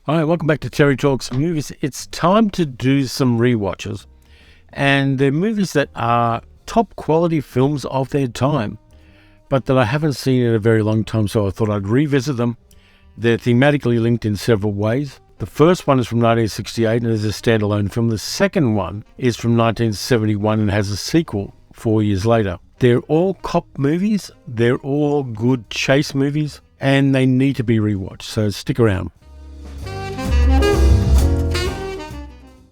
Hi, welcome back to Terry Talks Movies. It's time to do some rewatches. And they're movies that are top quality films of their time, but that I haven't seen in a very long time, so I thought I'd revisit them. They're thematically linked in several ways. The first one is from 1968 and is a standalone film. The second one is from 1971 and has a sequel 4 years later. They're all cop movies, they're all good chase movies, and they need to be rewatched, so stick around.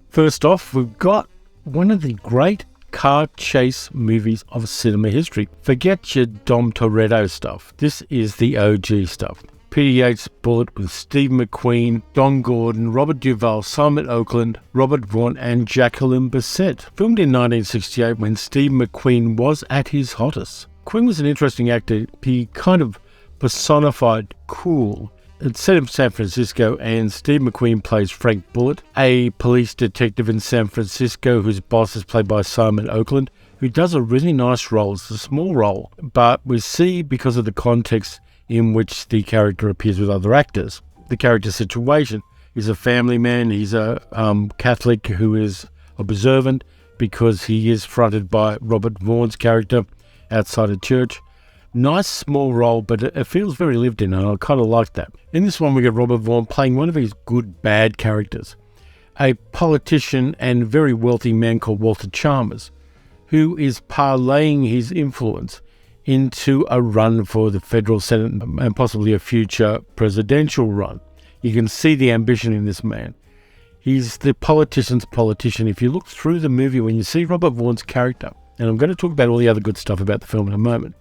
First off, we've got one of the great car chase movies of cinema history. Forget your Dom Toretto stuff. This is the OG stuff. Peter Yates Bullitt with Steve Mcqueen, Don Gordon, Robert Duvall, Simon Oakland, Robert Vaughn and Jacqueline Bisset. Filmed in 1968 when Steve McQueen was at his hottest. Queen was an interesting actor. He kind of personified cool. It's set in San Francisco, and Steve McQueen plays Frank Bullitt, a police detective in San Francisco whose boss is played by Simon Oakland, who does a really nice role. It's a small role, but we see, because of the context in which the character appears with other actors, the character's situation. He's a family man, he's a Catholic who is observant because he is fronted by Robert Vaughn's character outside a church. Nice small role, but it feels very lived in, and I kind of like that. In this one, we get Robert Vaughn playing one of his good bad characters, a politician and very wealthy man called Walter Chalmers, who is parlaying his influence into a run for the federal Senate and possibly a future presidential run. You can see the ambition in this man. He's the politician's politician. If you look through the movie, when you see Robert Vaughn's character, and I'm going to talk about all the other good stuff about the film in a moment,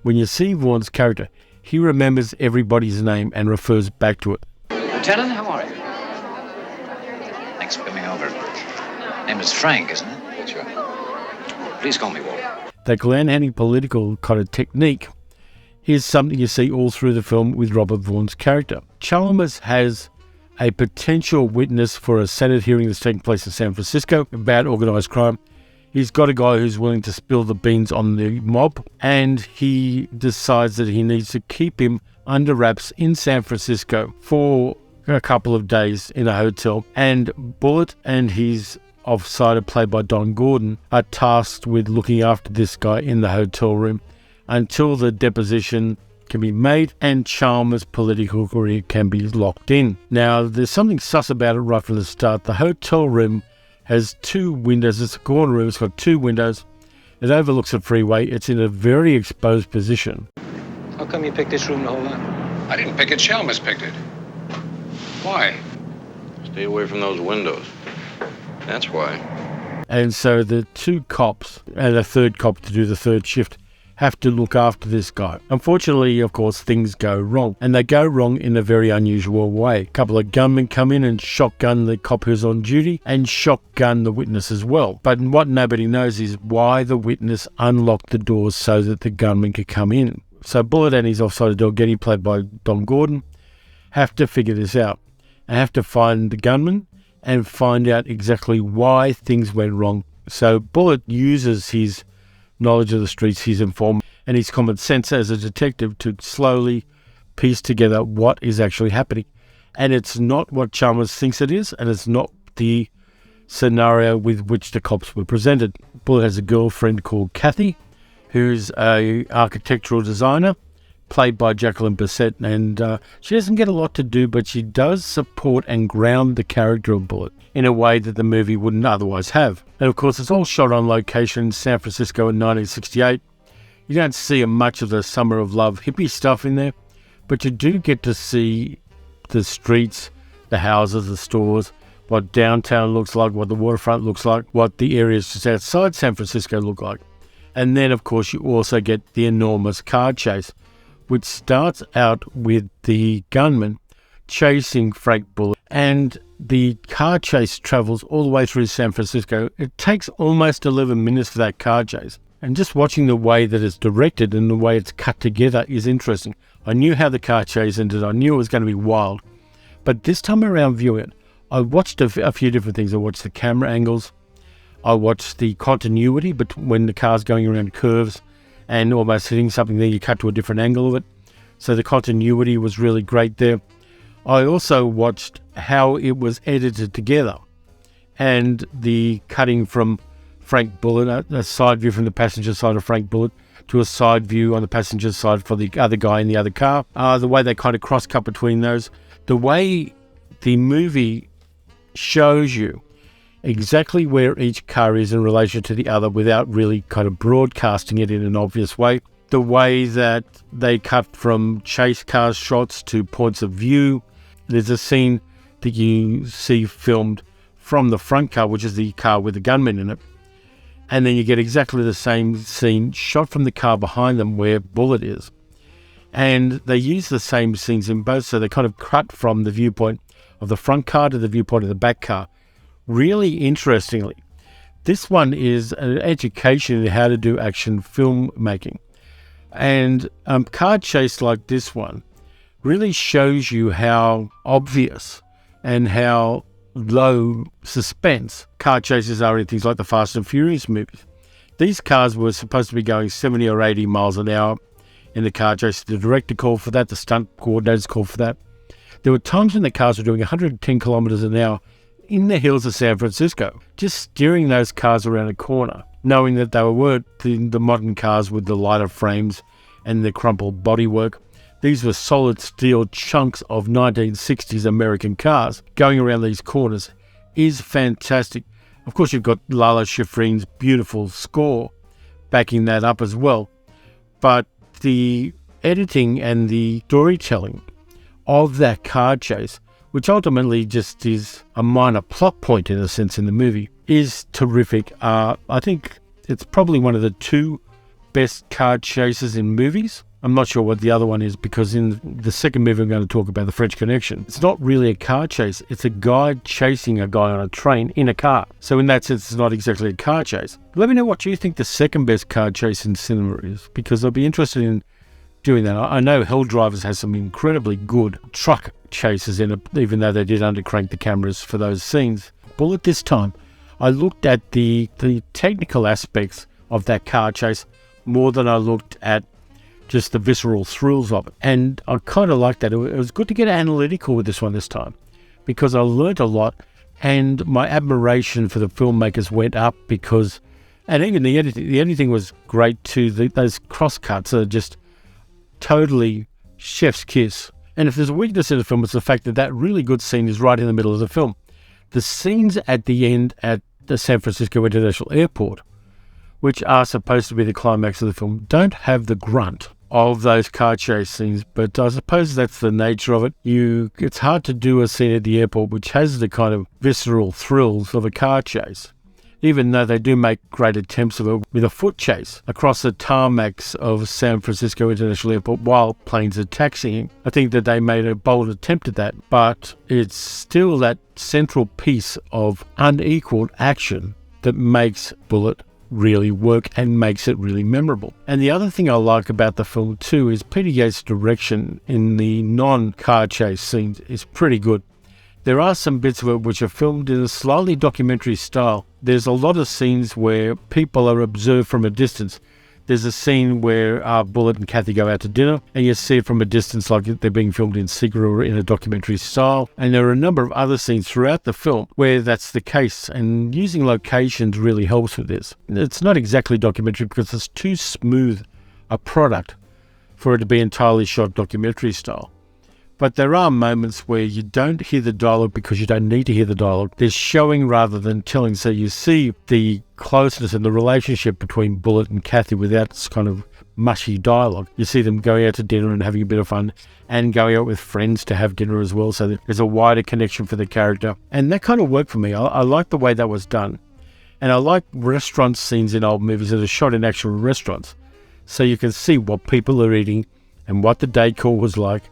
when you see Vaughn's character, he remembers everybody's name and refers back to it. Lieutenant, how are you? Thanks for coming over. Name is Frank, isn't it? That's right. Please call me Walter. That gland-handing political kind of technique is something you see all through the film with Robert Vaughn's character. Chalmers has a potential witness for a Senate hearing that's taking place in San Francisco about organised crime. He's got a guy who's willing to spill the beans on the mob, and he decides that he needs to keep him under wraps in San Francisco for a couple of days in a hotel. And Bullitt and his offsider, played by Don Gordon, are tasked with looking after this guy in the hotel room until the deposition can be made and Chalmers' political career can be locked in. Now, there's something sus about it right from the start. The hotel room has two windows. It's a corner room. It's got two windows. It overlooks a freeway. It's in a very exposed position. How come you picked this room to hold on? I didn't pick it. Chalmers picked it. Why? Stay away from those windows. That's why. And so the two cops and a third cop to do the third shift have to look after this guy. Unfortunately, of course, things go wrong. And they go wrong in a very unusual way. A couple of gunmen come in and shotgun the cop who's on duty and shotgun the witness as well. But what nobody knows is why the witness unlocked the doors so that the gunman could come in. So Bullitt and his offside dog, Getty, played by Don Gordon, have to figure this out. They have to find the gunman and find out exactly why things went wrong. So Bullitt uses his knowledge of the streets, his informant, and his common sense as a detective to slowly piece together what is actually happening. And it's not what Chalmers thinks it is, and it's not the scenario with which the cops were presented. Bullitt has a girlfriend called Kathy, who's a architectural designer, played by Jacqueline Bisset, and she doesn't get a lot to do, but she does support and ground the character of Bullitt in a way that the movie wouldn't otherwise have. And of course, it's all shot on location in San Francisco in 1968. You don't see much of the Summer of Love hippie stuff in there, but you do get to see the streets, the houses, the stores, what downtown looks like, what the waterfront looks like, what the areas just outside San Francisco look like. And then, of course, you also get the enormous car chase, which starts out with the gunman chasing Frank Bullitt, and the car chase travels all the way through San Francisco. It takes almost 11 minutes for that car chase. And just watching the way that it's directed and the way it's cut together is interesting. I knew how the car chase ended. I knew it was going to be wild. But this time around viewing it, I watched a few different things. I watched the camera angles. I watched the continuity when the car's going around curves and almost hitting something there, you cut to a different angle of it. So the continuity was really great there. I also watched how it was edited together, and the cutting from Frank Bullitt, a side view from the passenger side of Frank Bullitt, to a side view on the passenger side for the other guy in the other car, the way they kind of cross-cut between those, the way the movie shows you exactly where each car is in relation to the other without really kind of broadcasting it in an obvious way, the way that they cut from chase car shots to points of view. There's a scene that you see filmed from the front car, which is the car with the gunman in it. And then you get exactly the same scene shot from the car behind them where Bullitt is. And they use the same scenes in both, so they kind of cut from the viewpoint of the front car to the viewpoint of the back car. Really interestingly, this one is an education in how to do action filmmaking. And a car chase like this one really shows you how obvious and how low suspense car chases are in things like the Fast and Furious movies. These cars were supposed to be going 70 or 80 miles an hour in the car chase. The director called for that, the stunt coordinators called for that. There were times when the cars were doing 110 kilometers an hour in the hills of San Francisco, just steering those cars around a corner, knowing that they weren't the modern cars with the lighter frames and the crumpled bodywork. These were solid steel chunks of 1960s American cars. Going around these corners is fantastic. Of course, you've got Lalo Schifrin's beautiful score backing that up as well. But the editing and the storytelling of that car chase, which ultimately just is a minor plot point in a sense in the movie, is terrific. I think it's probably one of the two best car chases in movies. I'm not sure what the other one is, because in the second movie I'm going to talk about, The French Connection, it's not really a car chase. It's a guy chasing a guy on a train in a car. So in that sense, it's not exactly a car chase. Let me know what you think the second best car chase in cinema is, because I'll be interested in doing that. I know Hell Drivers has some incredibly good truck chases in it, even though they did undercrank the cameras for those scenes. Bullitt this time, I looked at the technical aspects of that car chase more than I looked at just the visceral thrills of it. And I kind of liked that. It was good to get analytical with this one this time, because I learned a lot, and my admiration for the filmmakers went up, because, and even the editing was great too. Those crosscuts are just totally chef's kiss. And if there's a weakness in the film, it's the fact that that really good scene is right in the middle of the film. The scenes at the end at the San Francisco International Airport, which are supposed to be the climax of the film, don't have the grunt of those car chase scenes, but I suppose that's the nature of it. It's hard to do a scene at the airport which has the kind of visceral thrills of a car chase, even though they do make great attempts of it with a foot chase across the tarmacs of San Francisco International Airport while planes are taxiing. I think that they made a bold attempt at that, but it's still that central piece of unequaled action that makes Bullitt really work and makes it really memorable. And the other thing I like about the film too is Peter Yates' direction in the non-car chase scenes is pretty good. There are some bits of it which are filmed in a slightly documentary style. There's a lot of scenes where people are observed from a distance. There's a scene where Bullitt and Kathy go out to dinner, and you see it from a distance like they're being filmed in secret or in a documentary style. And there are a number of other scenes throughout the film where that's the case, and using locations really helps with this. It's not exactly documentary because it's too smooth a product for it to be entirely shot documentary style. But there are moments where you don't hear the dialogue because you don't need to hear the dialogue. There's showing rather than telling. So you see the closeness and the relationship between Bullitt and Kathy without this kind of mushy dialogue. You see them going out to dinner and having a bit of fun, and going out with friends to have dinner as well. So there's a wider connection for the character. And that kind of worked for me. I like the way that was done. And I like restaurant scenes in old movies that are shot in actual restaurants. So you can see what people are eating and what the decor was like,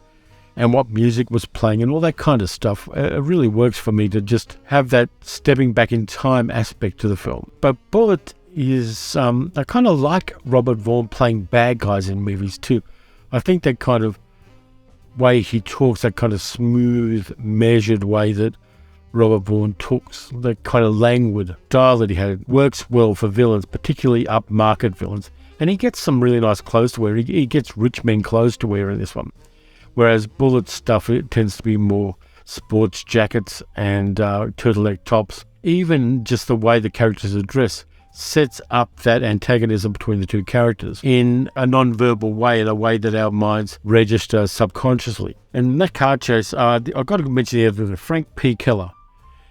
and what music was playing and all that kind of stuff. It really works for me to just have that stepping back in time aspect to the film. But Bullitt is, I kind of like Robert Vaughn playing bad guys in movies too. I think that kind of way he talks, that kind of smooth, measured way that Robert Vaughn talks, that kind of languid style that he had, works well for villains, particularly upmarket villains. And he gets some really nice clothes to wear. He gets rich men clothes to wear in this one, whereas Bullitt's stuff, it tends to be more sports jackets and turtleneck tops. Even just the way the characters are dressed sets up that antagonism between the two characters in a non-verbal way, in a way that our minds register subconsciously. And in that car chase, I've got to mention the editor, Frank P. Keller.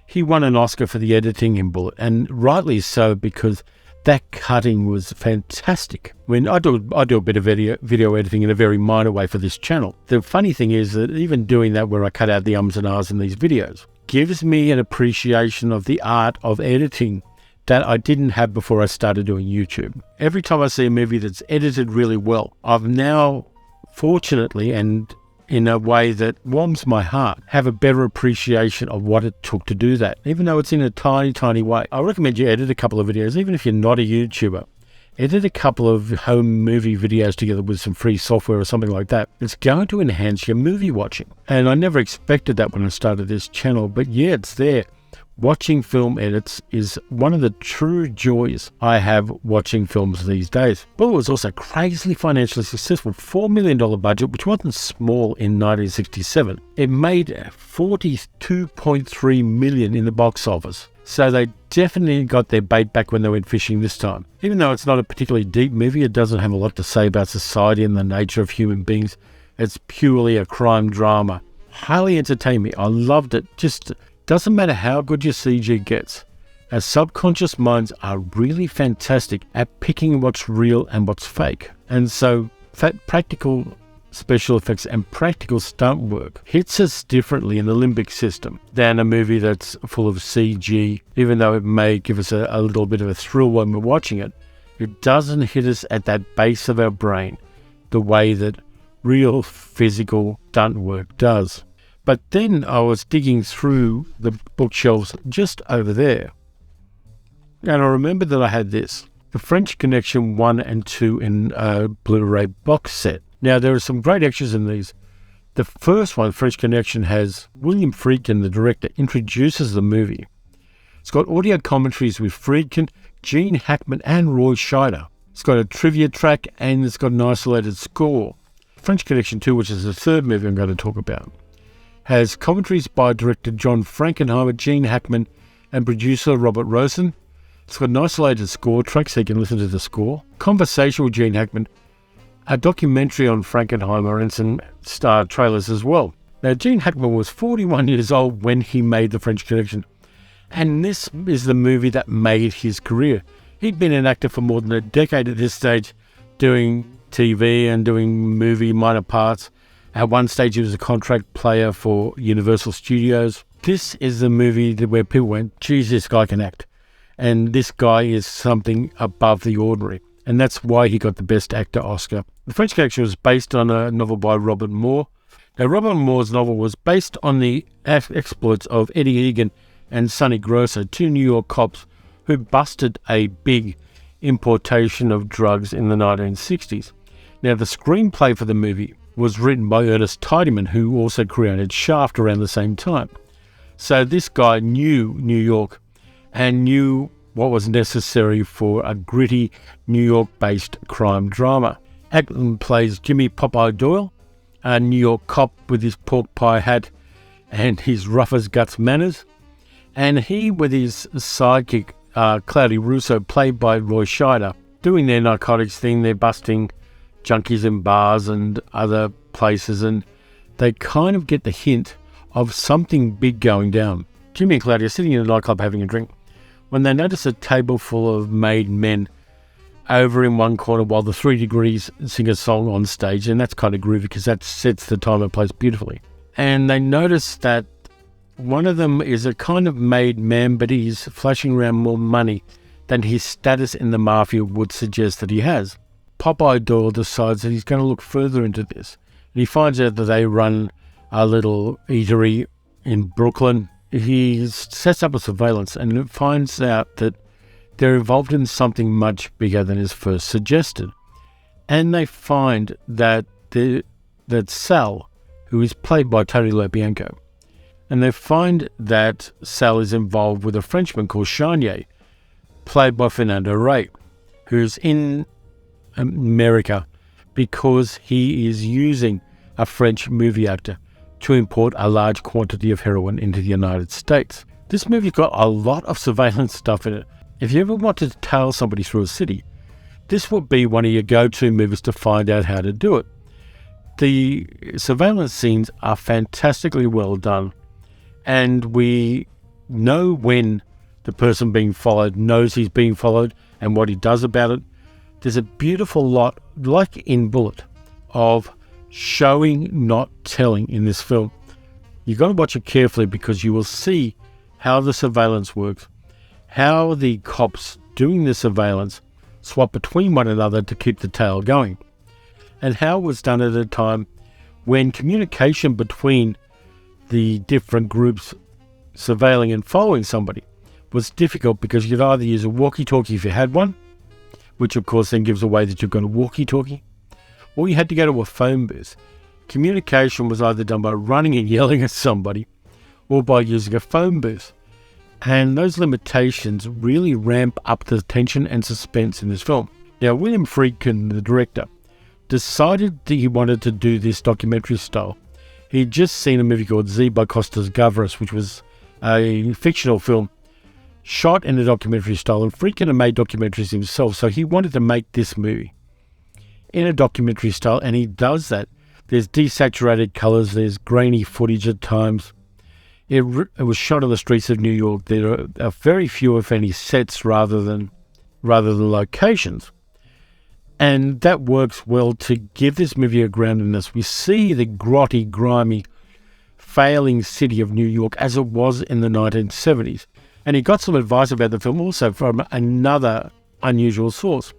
He won an Oscar for the editing in Bullitt, and rightly so, because that cutting was fantastic. When I do a bit of video editing in a very minor way for this channel. The funny thing is that even doing that, where I cut out the ums and ahs in these videos, gives me an appreciation of the art of editing that I didn't have before I started doing YouTube. Every time I see a movie that's edited really well, I've now, fortunately, and in a way that warms my heart, have a better appreciation of what it took to do that, even though it's in a tiny, tiny way. I recommend you edit a couple of videos, even if you're not a YouTuber. Edit a couple of home movie videos together with some free software or something like that. It's going to enhance your movie watching. And I never expected that when I started this channel, but yeah, it's there. Watching film edits is one of the true joys I have watching films these days. Bullitt was also crazily financially successful. $4 million budget, which wasn't small in 1967. It made $42.3 million in the box office. So they definitely got their bait back when they went fishing this time. Even though it's not a particularly deep movie, it doesn't have a lot to say about society and the nature of human beings. It's purely a crime drama. Highly entertained me. I loved it. Just doesn't matter how good your CG gets. Our subconscious minds are really fantastic at picking what's real and what's fake. And so practical special effects and practical stunt work hits us differently in the limbic system than a movie that's full of CG. Even though it may give us a little bit of a thrill when we're watching it, it doesn't hit us at that base of our brain the way that real physical stunt work does. But then I was digging through the bookshelves just over there, and I remember that I had this, the French Connection 1 and 2 in a Blu-ray box set. Now, there are some great extras in these. The first one, French Connection, has William Friedkin, the director, introduces the movie. It's got audio commentaries with Friedkin, Gene Hackman, and Roy Scheider. It's got a trivia track, and it's got an isolated score. French Connection 2, which is the third movie I'm going to talk about, has commentaries by director John Frankenheimer, Gene Hackman, and producer Robert Rosen. It's got an isolated score track so you can listen to the score, conversation with Gene Hackman, a documentary on Frankenheimer, and some star trailers as well. Now, Gene Hackman was 41 years old when he made The French Connection, and this is the movie that made his career. He'd been an actor for more than a decade at this stage, doing TV and doing movie minor parts. At one stage, he was a contract player for Universal Studios. This is the movie where people went, geez, this guy can act. And this guy is something above the ordinary. And that's why he got the Best Actor Oscar. The French Connection was based on a novel by Robert Moore. Now, Robert Moore's novel was based on the exploits of Eddie Egan and Sonny Grosso, two New York cops who busted a big importation of drugs in the 1960s. Now, the screenplay for the movie was written by Ernest Tidyman, who also created Shaft around the same time. So this guy knew New York and knew what was necessary for a gritty New York-based crime drama. Hackman plays Jimmy Popeye Doyle, a New York cop with his pork pie hat and his rough-as-guts manners. And he, with his sidekick, Cloudy Russo, played by Roy Scheider, doing their narcotics thing. They're busting junkies in bars and other places, and they kind of get the hint of something big going down. Jimmy and Cloudy are sitting in a nightclub having a drink when they notice a table full of made men over in one corner while the 3 Degrees sing a song on stage, and that's kind of groovy because that sets the time and place beautifully. And they notice that one of them is a kind of made man, but he's flashing around more money than his status in the mafia would suggest that he has. Popeye Doyle decides that he's going to look further into this. And he finds out that they run a little eatery in Brooklyn. He sets up a surveillance and finds out that they're involved in something much bigger than is first suggested. And they find that Sal, who is played by Tony LoBianco, and they find that Sal is involved with a Frenchman called Charnier, played by Fernando Rey, who's in America because he is using a French movie actor to import a large quantity of heroin into the United States. This movie's got a lot of surveillance stuff in it. If you ever wanted to tail somebody through a city, this would be one of your go-to movies to find out how to do it. The surveillance scenes are fantastically well done, and we know when the person being followed knows he's being followed and what he does about it. There's a beautiful lot, like in Bullitt, of showing, not telling in this film. You've got to watch it carefully because you will see how the surveillance works, how the cops doing the surveillance swap between one another to keep the tale going, and how it was done at a time when communication between the different groups surveilling and following somebody was difficult because you'd either use a walkie-talkie if you had one, which of course then gives away that you've got a walkie-talkie, or you had to go to a phone booth. Communication was either done by running and yelling at somebody or by using a phone booth. And those limitations really ramp up the tension and suspense in this film. Now, William Friedkin, the director, decided that he wanted to do this documentary style. He'd just seen a movie called Z by Costas Gavras, which was a fictional film shot in a documentary style, and Friedkin had made documentaries himself, so he wanted to make this movie in a documentary style, and he does that. There's desaturated colours, there's grainy footage at times. It was shot on the streets of New York. There are very few, if any, sets rather than locations. And that works well to give this movie a groundedness. We see the grotty, grimy, failing city of New York as it was in the 1970s. And he got some advice about the film also from another unusual source.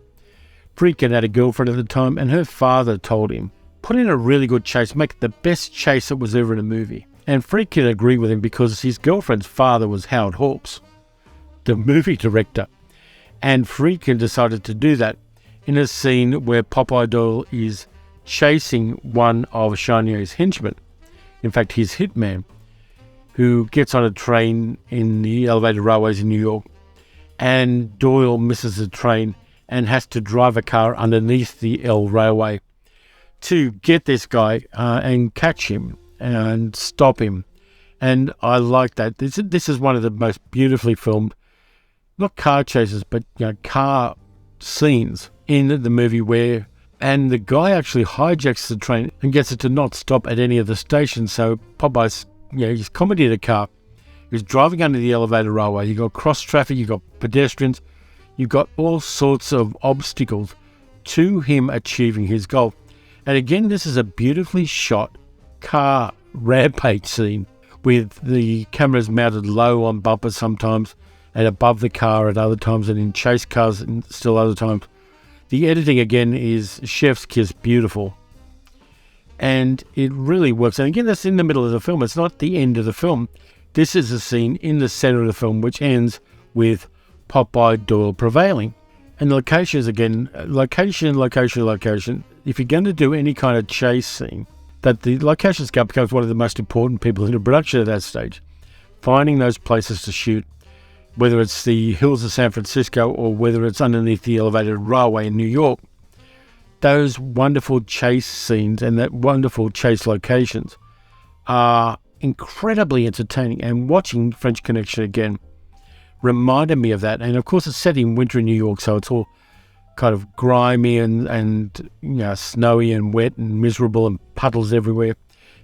Friedkin had a girlfriend at the time, and her father told him, put in a really good chase, make it the best chase that was ever in a movie. And Friedkin agreed with him because his girlfriend's father was Howard Hawks, the movie director. And Friedkin decided to do that in a scene where Popeye Doyle is chasing one of Charnier's henchmen, in fact his hitman, who gets on a train in the elevated railways in New York, and Doyle misses the train and has to drive a car underneath the L railway to get this guy and catch him and stop him. And I like that. This is one of the most beautifully filmed, not car chases, but car scenes in the movie and the guy actually hijacks the train and gets it to not stop at any of the stations. So Popeye's, he's commandeered a car. He's driving under the elevated railway. You've got cross traffic, you've got pedestrians, you've got all sorts of obstacles to him achieving his goal. And again, this is a beautifully shot car rampage scene with the cameras mounted low on bumpers sometimes and above the car at other times, and in chase cars and still other times. The editing again is chef's kiss beautiful, and it really works. And again, that's in the middle of the film. It's not the end of the film. This is a scene in the center of the film which ends with Popeye Doyle prevailing. And the locations again, location. If you're going to do any kind of chase scene, that the location scout becomes one of the most important people in the production at that stage. Finding those places to shoot, whether it's the hills of San Francisco or whether it's underneath the elevated railway in New York, those wonderful chase scenes and that wonderful chase locations are incredibly entertaining. And watching French Connection again reminded me of that. And of course, it's set in winter in New York, so it's all kind of grimy and snowy and wet and miserable and puddles everywhere,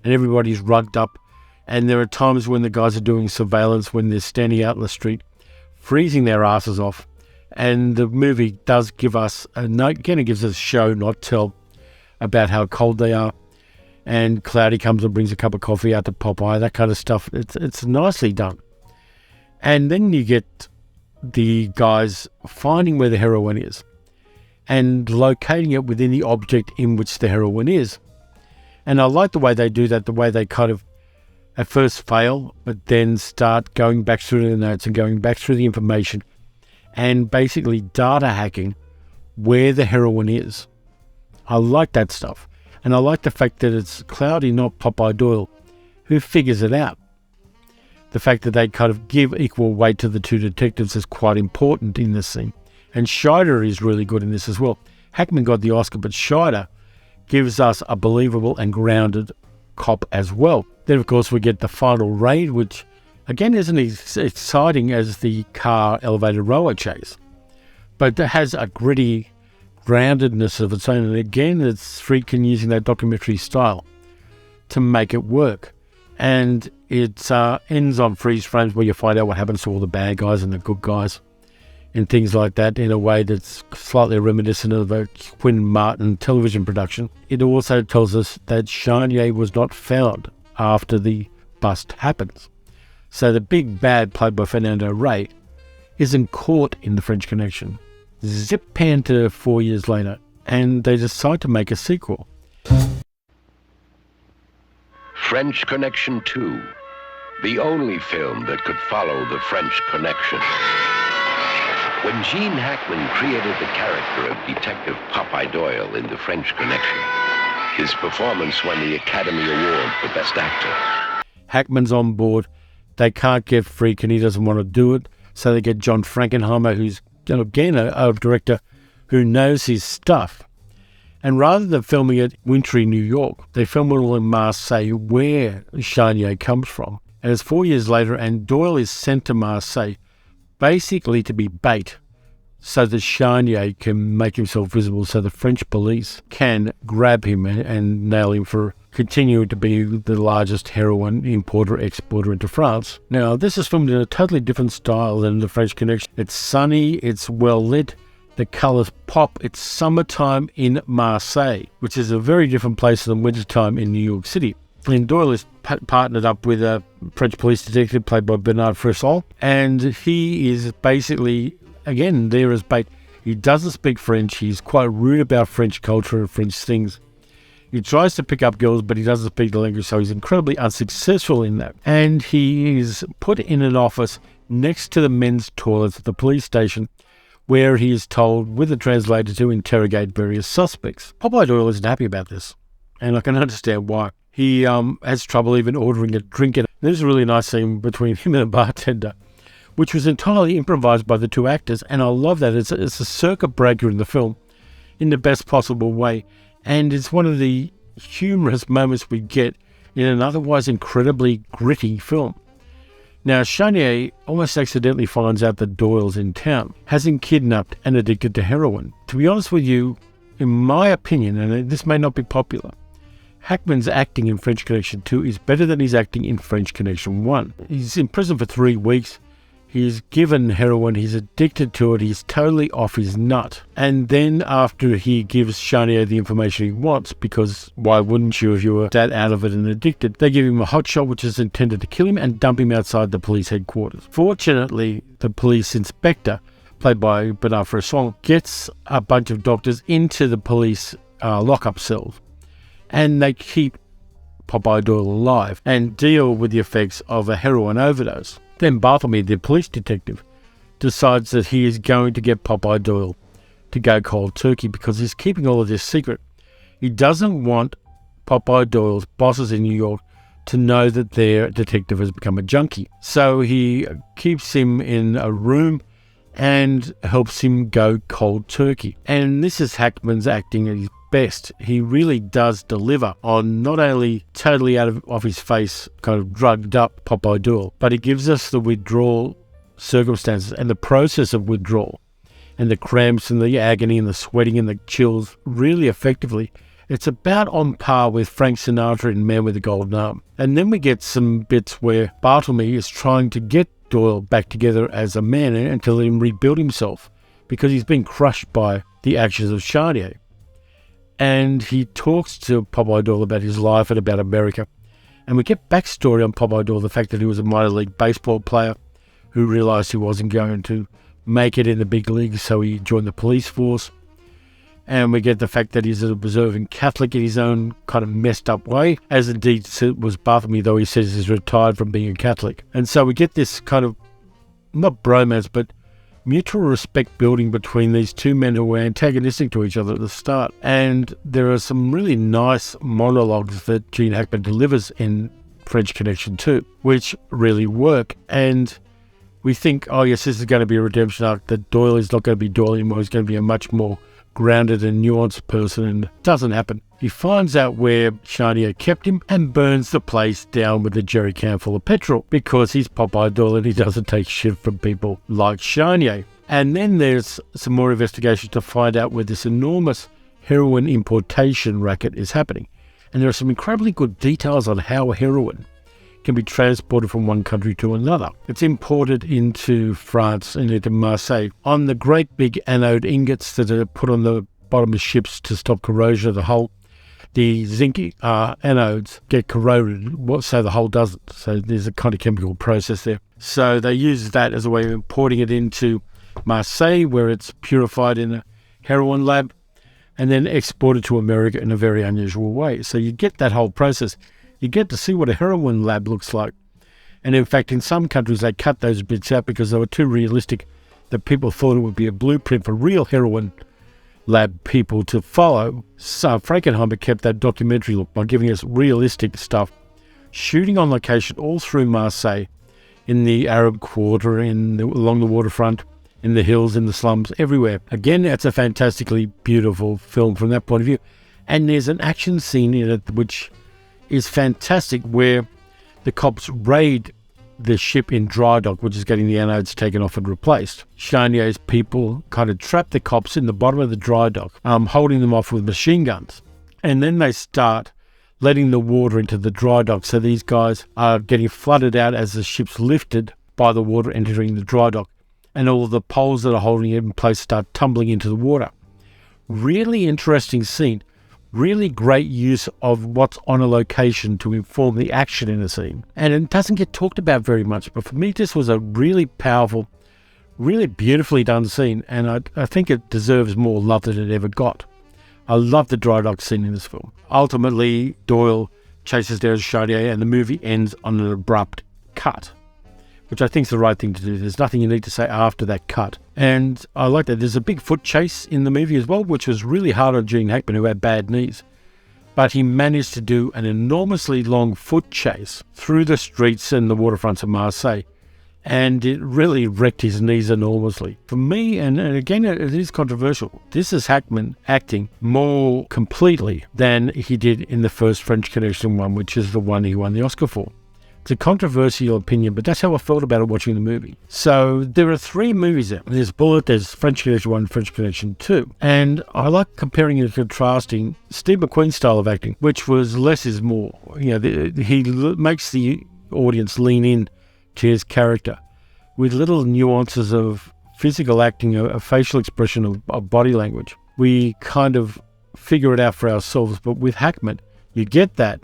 and everybody's rugged up. And there are times when the guys are doing surveillance when they're standing out in the street, freezing their asses off. And the movie does give us a note. Again, it gives us a show, not tell, about how cold they are. And Cloudy comes and brings a cup of coffee out to Popeye, that kind of stuff. It's nicely done. And then you get the guys finding where the heroin is and locating it within the object in which the heroin is. And I like the way they do that, the way they kind of at first fail, but then start going back through the notes and going back through the information and basically data hacking where the heroin is. I like that stuff. And I like the fact that it's Cloudy, not Popeye Doyle, who figures it out. The fact that they kind of give equal weight to the two detectives is quite important in this scene. And Scheider is really good in this as well. Hackman got the Oscar, but Scheider gives us a believable and grounded cop as well. Then, of course, we get the final raid, which, again, isn't as exciting as the car elevated railway chase, but it has a gritty groundedness of its own. And again, it's Friedkin using that documentary style to make it work. And it ends on freeze frames where you find out what happens to all the bad guys and the good guys and things like that in a way that's slightly reminiscent of a Quinn Martin television production. It also tells us that Charnier was not found after the bust happens. So the big bad played by Fernando Rey isn't caught in the French Connection. Zip pan to 4 years later, and they decide to make a sequel. French Connection 2, the only film that could follow the French Connection. When Gene Hackman created the character of Detective Popeye Doyle in The French Connection, his performance won the Academy Award for Best Actor. Hackman's on board. They can't get Friedkin, he doesn't want to do it, so they get John Frankenheimer, who's, again, a director who knows his stuff. And rather than filming it wintry New York, they film it all in Marseille, where Charnier comes from. And it's 4 years later, and Doyle is sent to Marseille basically to be bait so that Charnier can make himself visible so the French police can grab him and nail him for continuing to be the largest heroin importer-exporter into France. Now, this is filmed in a totally different style than The French Connection. It's sunny, it's well lit, the colours pop. It's summertime in Marseille, which is a very different place than wintertime in New York City. And Doyle is partnered up with a French police detective played by Bernard Frissol, and he is basically, again, there as bait. He doesn't speak French. He's quite rude about French culture and French things. He tries to pick up girls, but he doesn't speak the language, so he's incredibly unsuccessful in that. And he is put in an office next to the men's toilets at the police station, where he is told, with a translator, to interrogate various suspects. Popeye Doyle isn't happy about this, and I can understand why. He has trouble even ordering a drink. And there's a really nice scene between him and a bartender, which was entirely improvised by the two actors, and I love that. It's a circuit breaker in the film in the best possible way, and it's one of the humorous moments we get in an otherwise incredibly gritty film. Now, Charnier almost accidentally finds out that Doyle's in town, has him kidnapped and addicted to heroin. To be honest with you, in my opinion, and this may not be popular, Hackman's acting in French Connection 2 is better than his acting in French Connection 1. He's in prison for 3 weeks. He's given heroin. He's addicted to it. He's totally off his nut. And then after he gives Charnier the information he wants, because why wouldn't you if you were that out of it and addicted, they give him a hot shot which is intended to kill him and dump him outside the police headquarters. Fortunately, the police inspector, played by Bernard Frissol, gets a bunch of doctors into the police lockup cells, and they keep Popeye Doyle alive and deal with the effects of a heroin overdose. Then Bartlemy, the police detective, decides that he is going to get Popeye Doyle to go cold turkey because he's keeping all of this secret. He doesn't want Popeye Doyle's bosses in New York to know that their detective has become a junkie. So he keeps him in a room and helps him go cold turkey. And this is Hackman's acting at his best. He really does deliver on not only totally out of his face, kind of drugged up Popeye Doyle, but he gives us the withdrawal circumstances and the process of withdrawal and the cramps and the agony and the sweating and the chills really effectively. It's about on par with Frank Sinatra in Man with the Golden Arm. And then we get some bits where Bartlemy is trying to get Doyle back together as a man and to let him rebuild himself because he's been crushed by the actions of Charnier. And he talks to Popeye Doyle about his life and about America. And we get backstory on Popeye Doyle, the fact that he was a minor league baseball player who realised he wasn't going to make it in the big leagues, so he joined the police force. And we get the fact that he's an observant Catholic in his own kind of messed up way, as indeed was Bartlemy, though he says he's retired from being a Catholic. And so we get this kind of, not bromance, but mutual respect building between these two men who were antagonistic to each other at the start. And there are some really nice monologues that Gene Hackman delivers in French Connection 2, which really work. And we think, oh yes, this is going to be a redemption arc, that Doyle is not going to be Doyle anymore. He's going to be a much more grounded and nuanced person, and it doesn't happen. He finds out where Charnier kept him and burns the place down with a jerry can full of petrol because he's Popeye Doyle and he doesn't take shit from people like Charnier. And then there's some more investigation to find out where this enormous heroin importation racket is happening. And there are some incredibly good details on how heroin can be transported from one country to another. It's imported into France and into Marseille on the great big anode ingots that are put on the bottom of ships to stop corrosion of the hull. The zinc anodes get corroded, so the hull doesn't. So there's a kind of chemical process there. So they use that as a way of importing it into Marseille, where it's purified in a heroin lab and then exported to America in a very unusual way. So you get that whole process. You get to see what a heroin lab looks like. And in fact, in some countries, they cut those bits out because they were too realistic that people thought it would be a blueprint for real heroin lab people to follow. So Frankenheimer kept that documentary look by giving us realistic stuff, shooting on location all through Marseille, in the Arab Quarter, along the waterfront, in the hills, in the slums, everywhere. Again, it's a fantastically beautiful film from that point of view. And there's an action scene in it which is fantastic, where the cops raid the ship in dry dock, which is getting the anodes taken off and replaced. Charnier's people kind of trap the cops in the bottom of the dry dock, holding them off with machine guns. And then they start letting the water into the dry dock. So these guys are getting flooded out as the ship's lifted by the water entering the dry dock. And all of the poles that are holding it in place start tumbling into the water. Really interesting scene. Really great use of what's on a location to inform the action in a scene. And it doesn't get talked about very much, but for me this was a really powerful, really beautifully done scene, and I think it deserves more love than it ever got. I love the dry dock scene in this film. Ultimately, Doyle chases down Charnier and the movie ends on an abrupt cut, which I think is the right thing to do. There's nothing you need to say after that cut. And I like that. There's a big foot chase in the movie as well, which was really hard on Gene Hackman, who had bad knees. But he managed to do an enormously long foot chase through the streets and the waterfronts of Marseille. And it really wrecked his knees enormously. For me, and again, it is controversial, this is Hackman acting more completely than he did in the first French Connection one, which is the one he won the Oscar for. It's a controversial opinion, but that's how I felt about it watching the movie. So there are three movies there. There's Bullitt, there's French Connection 1, French Connection 2. And I like comparing and contrasting Steve McQueen's style of acting, which was less is more. You know, he makes the audience lean in to his character with little nuances of physical acting, a facial expression, of body language. We kind of figure it out for ourselves, but with Hackman, you get that,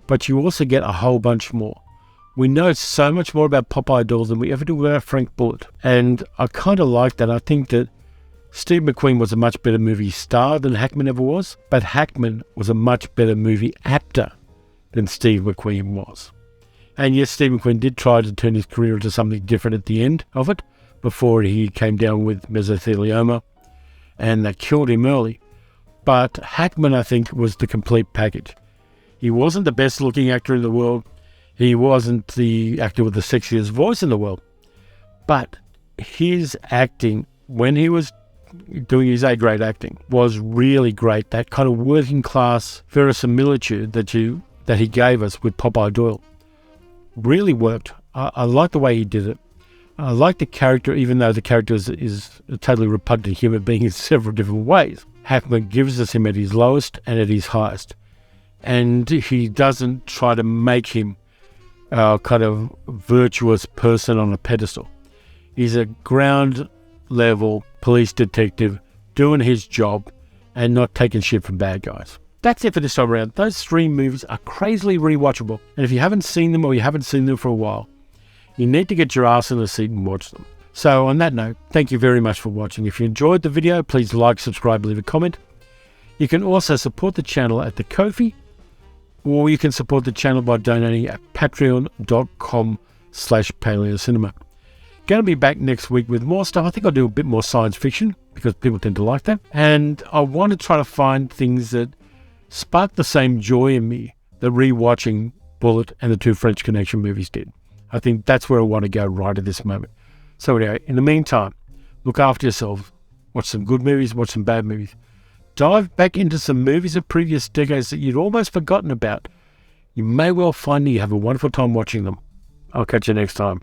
but you also get a whole bunch more. We know so much more about Popeye Doyle than we ever do about Frank Bullitt. And I kind of like that. I think that Steve McQueen was a much better movie star than Hackman ever was, but Hackman was a much better movie actor than Steve McQueen was. And yes, Steve McQueen did try to turn his career into something different at the end of it, before he came down with mesothelioma, and that killed him early. But Hackman, I think, was the complete package. He wasn't the best looking actor in the world. He wasn't the actor with the sexiest voice in the world. But his acting, when he was doing his A-grade acting, was really great. That kind of working class verisimilitude that he gave us with Popeye Doyle really worked. I like the way he did it. I like the character, even though the character is a totally repugnant human being in several different ways. Hackman gives us him at his lowest and at his highest. And he doesn't try to make him a kind of virtuous person on a pedestal. He's a ground level police detective doing his job and not taking shit from bad guys. That's it for this time around. Those three movies are crazily rewatchable. And if you haven't seen them, or you haven't seen them for a while, you need to get your ass in the seat and watch them. So on that note, thank you very much for watching. If you enjoyed the video, please like, subscribe, leave a comment. You can also support the channel at the Ko-fi, or you can support the channel by donating at patreon.com/paleocinema. Going to be back next week with more stuff. I think I'll do a bit more science fiction because people tend to like that. And I want to try to find things that spark the same joy in me that rewatching Bullitt and the two French Connection movies did. I think that's where I want to go right at this moment. So anyway, in the meantime, look after yourselves. Watch some good movies, watch some bad movies. dive back into some movies of previous decades that you'd almost forgotten about. You may well find that you have a wonderful time watching them. I'll catch you next time.